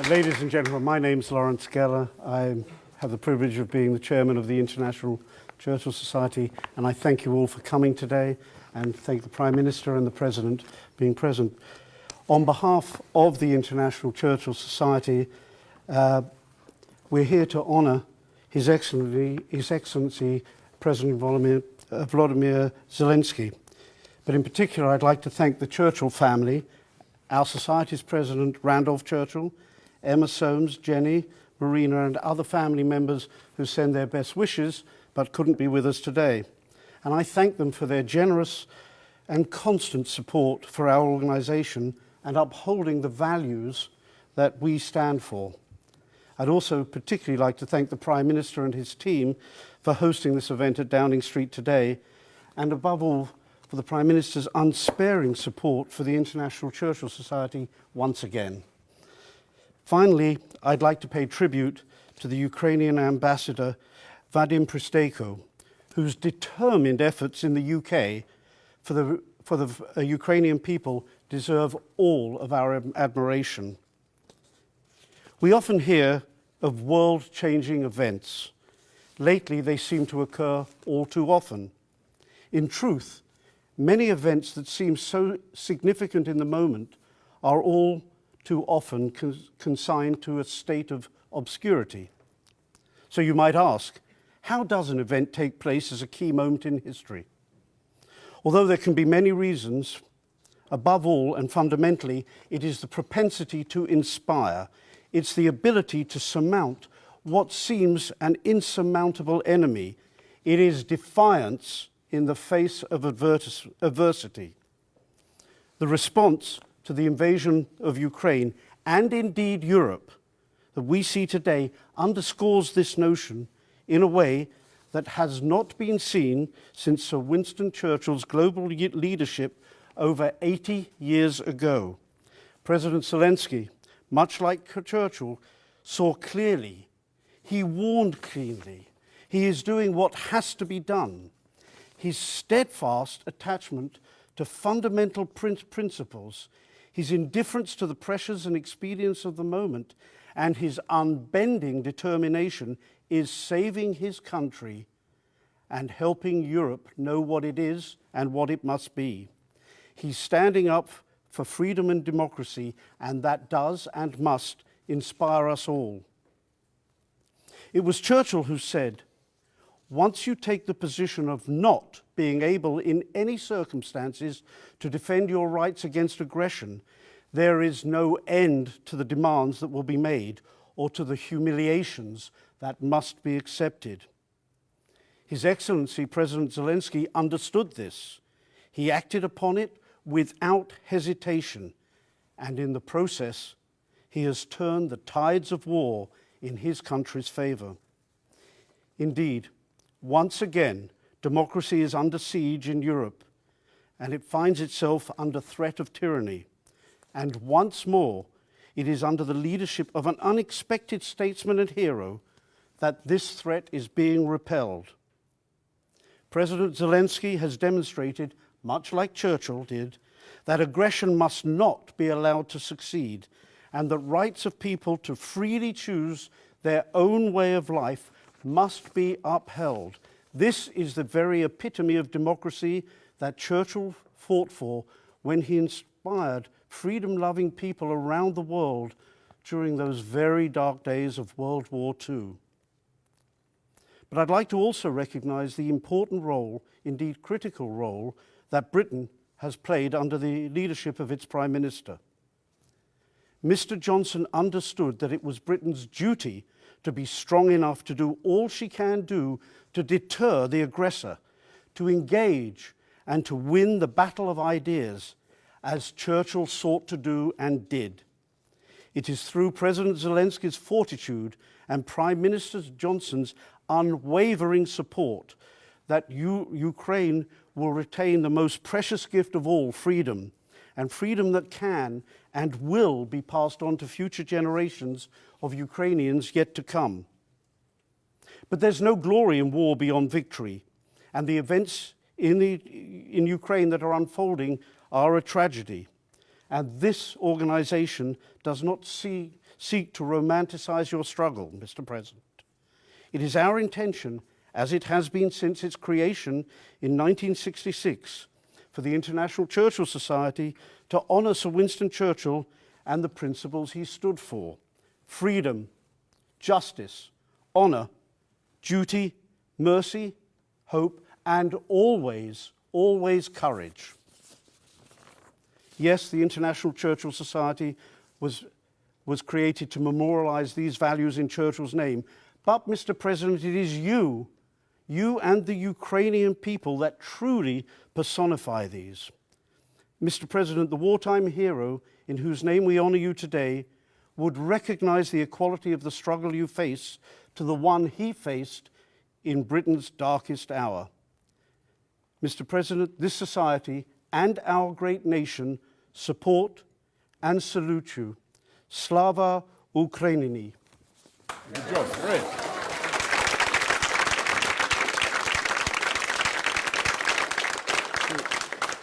Ladies and gentlemen, my name's Lawrence Geller. I have the privilege of being the chairman of the International Churchill Society, and I thank you all for coming today and thank the Prime Minister and the President being present. On behalf of the International Churchill Society, we're here to honour His Excellency President Vladimir Zelensky. But in particular, I'd like to thank the Churchill family, our Society's President Randolph Churchill, Emma Soames, Jenny, Marina and other family members who send their best wishes but couldn't be with us today. And I thank them for their generous and constant support for our organisation and upholding the values that we stand for. I'd also particularly like to thank the Prime Minister and his team for hosting this event at Downing Street today, and above all for the Prime Minister's unsparing support for the International Churchill Society once again. Finally, I'd like to pay tribute to the Ukrainian ambassador, Vadim Pristeko, whose determined efforts in the UK for the Ukrainian people deserve all of our admiration. We often hear of world-changing events. Lately, they seem to occur all too often. In truth, many events that seem so significant in the moment are all too often consigned to a state of obscurity. So you might ask, how does an event take place as a key moment in history? Although there can be many reasons, above all and fundamentally, it is the propensity to inspire. It's the ability to surmount what seems an insurmountable enemy. It is defiance in the face of adversity. The response to the invasion of Ukraine, and indeed Europe, that we see today underscores this notion in a way that has not been seen since Sir Winston Churchill's global leadership over 80 years ago. President Zelensky, much like Churchill, saw clearly, he warned cleanly, he is doing what has to be done. His steadfast attachment to fundamental principles, his indifference to the pressures and expedience of the moment, and his unbending determination is saving his country and helping Europe know what it is and what it must be. He's standing up for freedom and democracy, and that does and must inspire us all. It was Churchill who said, "Once you take the position of not being able in any circumstances to defend your rights against aggression, there is no end to the demands that will be made or to the humiliations that must be accepted." His Excellency President Zelensky understood this. He acted upon it without hesitation, and in the process, he has turned the tides of war in his country's favour. Indeed, once again, democracy is under siege in Europe, and it finds itself under threat of tyranny. And once more, it is under the leadership of an unexpected statesman and hero that this threat is being repelled. President Zelensky has demonstrated, much like Churchill did, that aggression must not be allowed to succeed, and that rights of people to freely choose their own way of life must be upheld. This is the very epitome of democracy that Churchill fought for when he inspired freedom-loving people around the world during those very dark days of World War II. But I'd like to also recognise the important role, indeed critical role, that Britain has played under the leadership of its Prime Minister. Mr. Johnson understood that it was Britain's duty to be strong enough to do all she can do to deter the aggressor, to engage and to win the battle of ideas, as Churchill sought to do and did. It is through President Zelensky's fortitude and Prime Minister Johnson's unwavering support that Ukraine will retain the most precious gift of all, freedom, and freedom that can and will be passed on to future generations of Ukrainians yet to come. But there's no glory in war beyond victory, and the events in Ukraine that are unfolding are a tragedy. And this organization does not seek to romanticize your struggle, Mr. President. It is our intention, as it has been since its creation in 1966, for the International Churchill Society to honour Sir Winston Churchill and the principles he stood for: freedom, justice, honour, duty, mercy, hope, and always, always courage. Yes, the International Churchill Society was created to memorialise these values in Churchill's name. But, Mr. President, it is you and the Ukrainian people that truly personify these. Mr. President, the wartime hero in whose name we honour you today would recognise the equality of the struggle you face to the one he faced in Britain's darkest hour. Mr. President, this society and our great nation support and salute you. Slava Ukraini. Good job, great.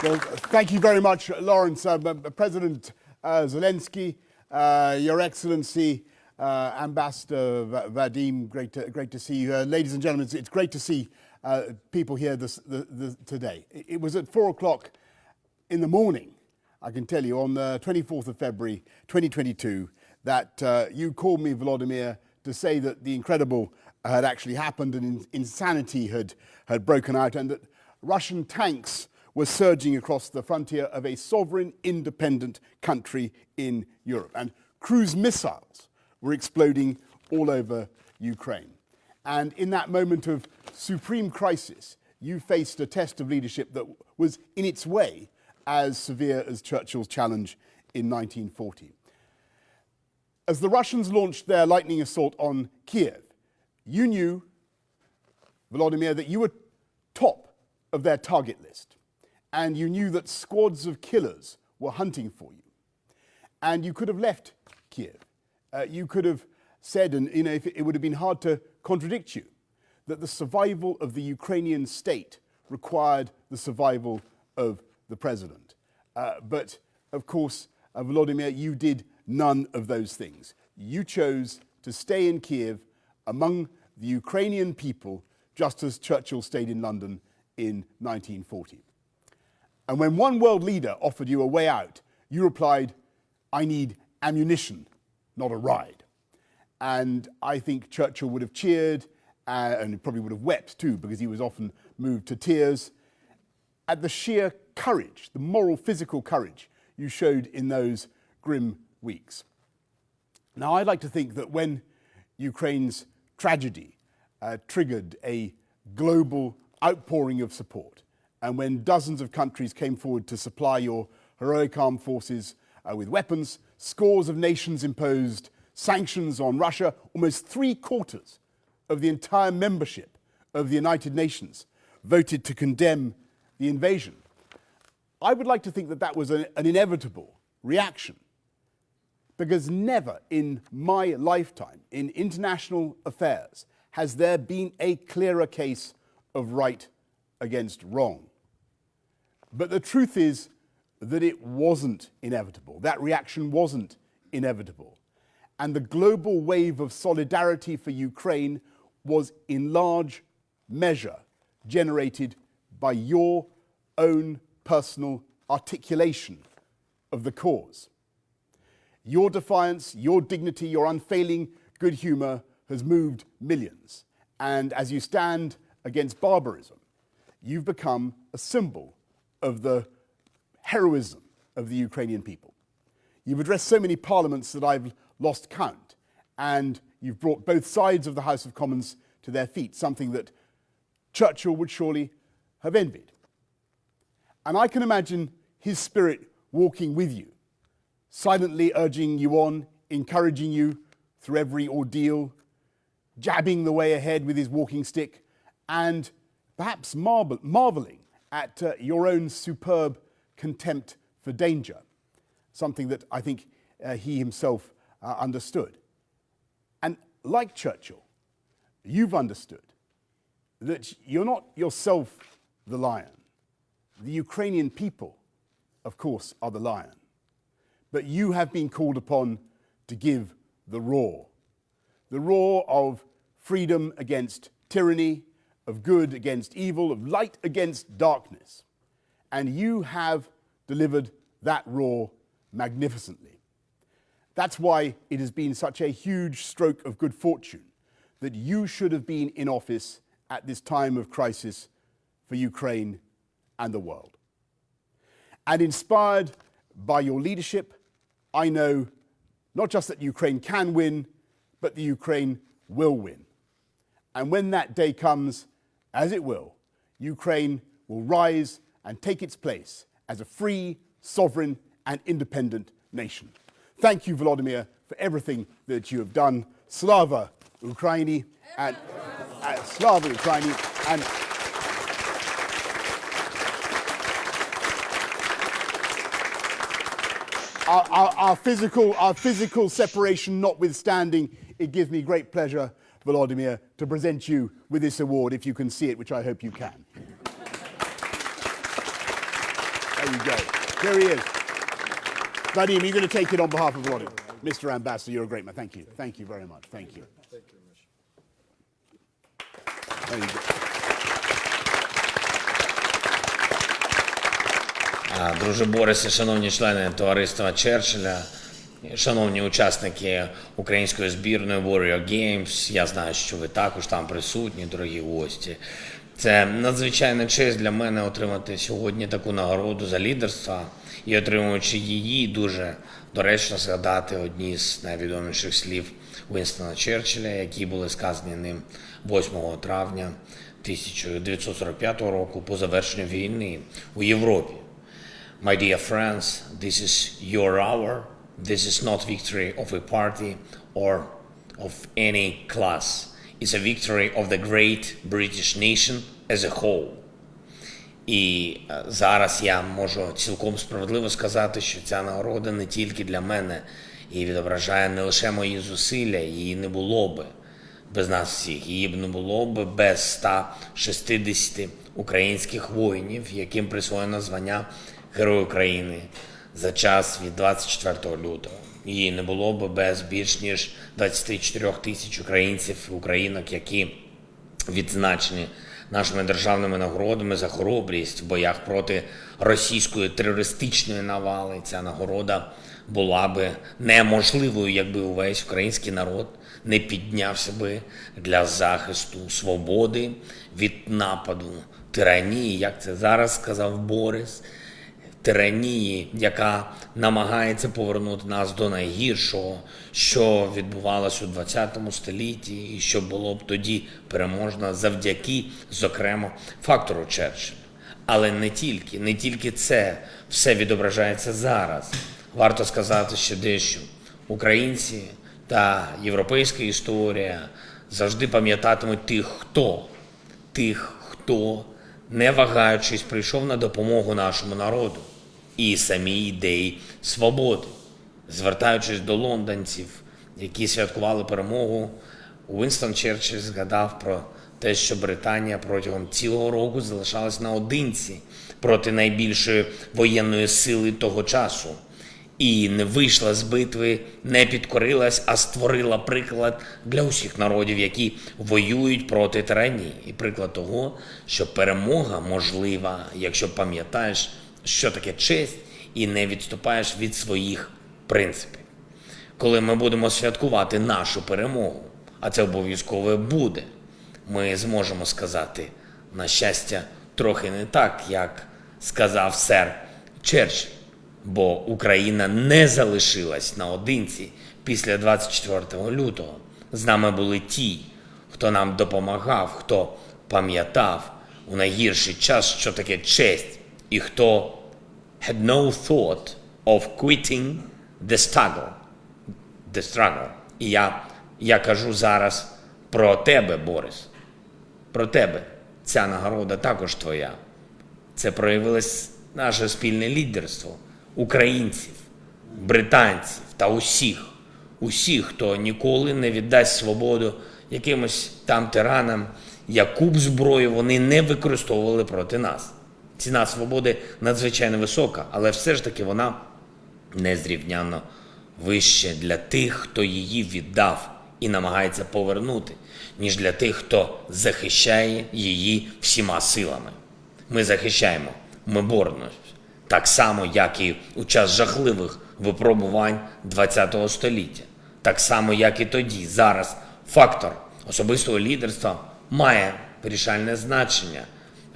Well, thank you very much, Lawrence. President Zelensky, Your Excellency, Ambassador Vadim, great to see you. Ladies and gentlemen, it's great to see people here today. It was at 4 o'clock in the morning, I can tell you, on the 24th of February 2022, that you called me, Vladimir, to say that the incredible had actually happened and insanity had broken out, and that Russian tanks were surging across the frontier of a sovereign, independent country in Europe. And cruise missiles were exploding all over Ukraine. And in that moment of supreme crisis, you faced a test of leadership that was in its way as severe as Churchill's challenge in 1940. As the Russians launched their lightning assault on Kiev, you knew, Volodymyr, that you were top of their target list. And you knew that squads of killers were hunting for you. And you could have left Kiev. You could have said, and it would have been hard to contradict you, that the survival of the Ukrainian state required the survival of the president. But, of course, Volodymyr, you did none of those things. You chose to stay in Kiev among the Ukrainian people, just as Churchill stayed in London in 1940. And when one world leader offered you a way out, you replied, "I need ammunition, not a ride." And I think Churchill would have cheered, and probably would have wept too, because he was often moved to tears, at the sheer courage, the moral, physical courage you showed in those grim weeks. Now, I'd like to think that when Ukraine's tragedy triggered a global outpouring of support, and when dozens of countries came forward to supply your heroic armed forces with weapons, scores of nations imposed sanctions on Russia, almost 3/4 of the entire membership of the United Nations voted to condemn the invasion. I would like to think that that was an inevitable reaction, because never in my lifetime in international affairs has there been a clearer case of right against wrong. But the truth is that it wasn't inevitable. That reaction wasn't inevitable. And the global wave of solidarity for Ukraine was in large measure generated by your own personal articulation of the cause. Your defiance, your dignity, your unfailing good humour has moved millions. And as you stand against barbarism, you've become a symbol of the heroism of the Ukrainian people. You've addressed so many parliaments that I've lost count, and you've brought both sides of the House of Commons to their feet, something that Churchill would surely have envied. And I can imagine his spirit walking with you, silently urging you on, encouraging you through every ordeal, jabbing the way ahead with his walking stick, and perhaps marveling at your own superb contempt for danger, something that I think he himself understood. And like Churchill, you've understood that you're not yourself the lion. The Ukrainian people, of course, are the lion. But you have been called upon to give the roar of freedom against tyranny, of good against evil, of light against darkness. And you have delivered that roar magnificently. That's why it has been such a huge stroke of good fortune that you should have been in office at this time of crisis for Ukraine and the world. And inspired by your leadership, I know not just that Ukraine can win, but that Ukraine will win. And when that day comes, as it will, Ukraine will rise and take its place as a free, sovereign, and independent nation. Thank you, Vladimir, for everything that you have done. Slava Ukraini and Slava Ukraini and our physical separation notwithstanding, it gives me great pleasure, Vladimir, to present you with this award, if you can see it, which I hope you can. There you go. Here he is. Vadim, you're going to take it on behalf of Vladimir. Mr. Ambassador, you're a great man. Thank you. Thank you very much. Thank you. There you go. Друже Борисе, шановні члени товариства Черчилля, шановні учасники української збірної Warrior Games, я знаю, що ви також там присутні, дорогі гості. Це надзвичайна честь для мене отримати сьогодні таку нагороду за лідерство і, отримуючи її, дуже доречно згадати одні з найвідоміших слів Уинстона Черчилля, які були сказані ним 8 травня 1945 року по завершенню війни у Європі. My dear friends, this is your hour. This is not victory of a party or of any class. It's a victory of the great British nation as a whole. І зараз я можу цілком справедливо сказати, що ця нагорода не тільки для мене і відображає не лише мої зусилля, її не було би без нас всіх, її б не було б без 160 українських воїнів, яким присвоєно звання Героя України за час від 24 лютого. Її не було б без більш ніж 24 тисяч українців і українок, які відзначені нашими державними нагородами за хоробрість в боях проти російської терористичної навали. Ця нагорода була би неможливою, якби увесь український народ не піднявся би для захисту свободи від нападу тиранії, як це зараз сказав Борис, тиранії, яка намагається повернути нас до найгіршого, що відбувалося у 20 столітті і що було б тоді переможно завдяки, зокрема, фактору Черчилля. Але не тільки це все відображається зараз. Варто сказати ще дещо. Українці та європейська історія завжди пам'ятатимуть тих, хто, не вагаючись, прийшов на допомогу нашому народу і самій ідеї свободи. Звертаючись до лондонців, які святкували перемогу, Уинстон Черчилль згадав про те, що Британія протягом цілого року залишалась наодинці проти найбільшої воєнної сили того часу. І не вийшла з битви, не підкорилась, а створила приклад для усіх народів, які воюють проти тиранії. І приклад того, що перемога можлива, якщо пам'ятаєш, що таке честь, і не відступаєш від своїх принципів. Коли ми будемо святкувати нашу перемогу, а це обов'язково буде, ми зможемо сказати, на щастя, трохи не так, як сказав сер Черчилль. Бо Україна не залишилась наодинці після 24 лютого. З нами були ті, хто нам допомагав, хто пам'ятав у найгірший час, що таке честь, і хто had no thought of quitting the struggle. І я кажу зараз про тебе, Борис. Про тебе. Ця нагорода також твоя. Це проявилось наше спільне лідерство. Українців, британців та усіх, хто ніколи не віддасть свободу якимось там тиранам, яку б зброю вони не використовували проти нас. Ціна свободи надзвичайно висока, але все ж таки вона незрівнянно вище для тих, хто її віддав і намагається повернути, ніж для тих, хто захищає її всіма силами. Ми захищаємо, ми боремося, так само, як і у час жахливих випробувань ХХ століття. Так само, як і тоді, зараз фактор особистого лідерства має вирішальне значення.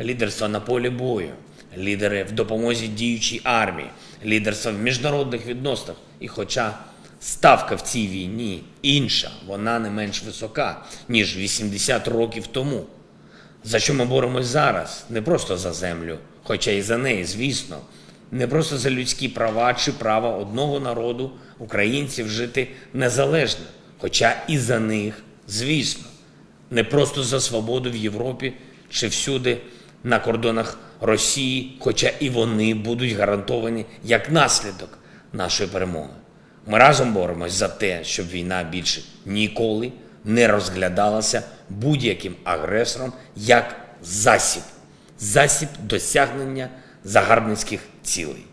Лідерство на полі бою, лідери в допомозі діючій армії, лідерство в міжнародних відносинах. І хоча ставка в цій війні інша, вона не менш висока, ніж 80 років тому. За що ми боремось зараз? Не просто за землю, хоча і за неї, звісно. Не просто за людські права чи право одного народу, українців, жити незалежно, хоча і за них, звісно. Не просто за свободу в Європі чи всюди на кордонах Росії, хоча і вони будуть гарантовані як наслідок нашої перемоги. Ми разом боремось за те, щоб війна більше ніколи не розглядалася будь-яким агресором як засіб досягнення загарбницьких цілей.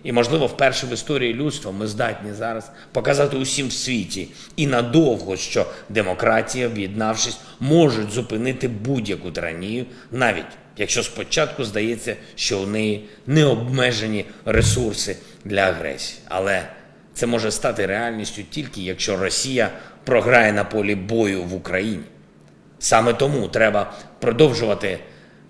І, можливо, вперше в історії людства ми здатні зараз показати усім в світі і надовго, що демократія, об'єднавшись, можуть зупинити будь-яку тиранію, навіть якщо спочатку здається, що у неї необмежені ресурси для агресії. Але це може стати реальністю тільки, якщо Росія програє на полі бою в Україні. Саме тому треба продовжувати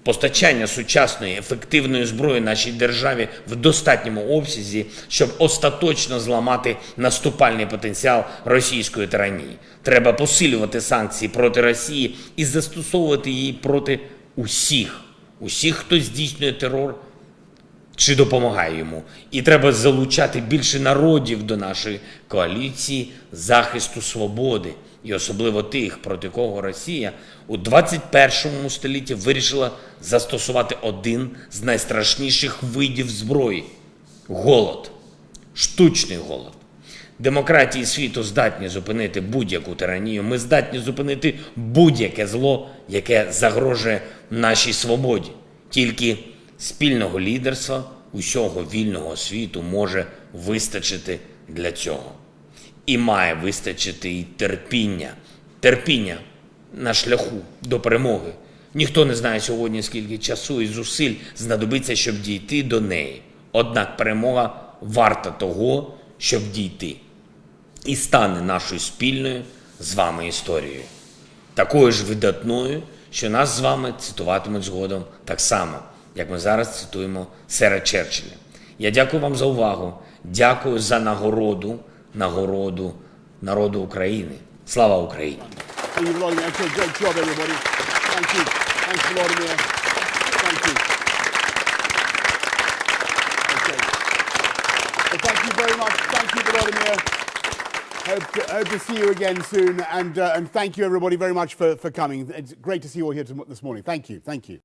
постачання сучасної, ефективної зброї нашій державі в достатньому обсязі, щоб остаточно зламати наступальний потенціал російської тиранії. Треба посилювати санкції проти Росії і застосовувати її проти усіх, хто здійснює терор чи допомагає йому. І треба залучати більше народів до нашої коаліції захисту свободи. І особливо тих, проти кого Росія у 21 столітті вирішила застосувати один з найстрашніших видів зброї – голод. Штучний голод. Демократії світу здатні зупинити будь-яку тиранію. Ми здатні зупинити будь-яке зло, яке загрожує нашій свободі. Тільки спільного лідерства усього вільного світу може вистачити для цього. І має вистачити і терпіння. Терпіння на шляху до перемоги. Ніхто не знає сьогодні, скільки часу і зусиль знадобиться, щоб дійти до неї. Однак перемога варта того, щоб дійти. І стане нашою спільною з вами історією. Такою ж видатною, що нас з вами цитуватимуть згодом так само, як ми зараз цитуємо сера Черчилля. Я дякую вам за увагу. Дякую за нагороду народу України. Слава Україні! Thank you, Vladimir. Okay, great job, everybody. Thank you. Thanks, Vladimir. Thank you. Okay. Well, thank you very much. Thank you, Vladimir. Hope to see you again soon. And thank you, everybody, very much for coming. It's great to see you all here this morning. Thank you. Thank you.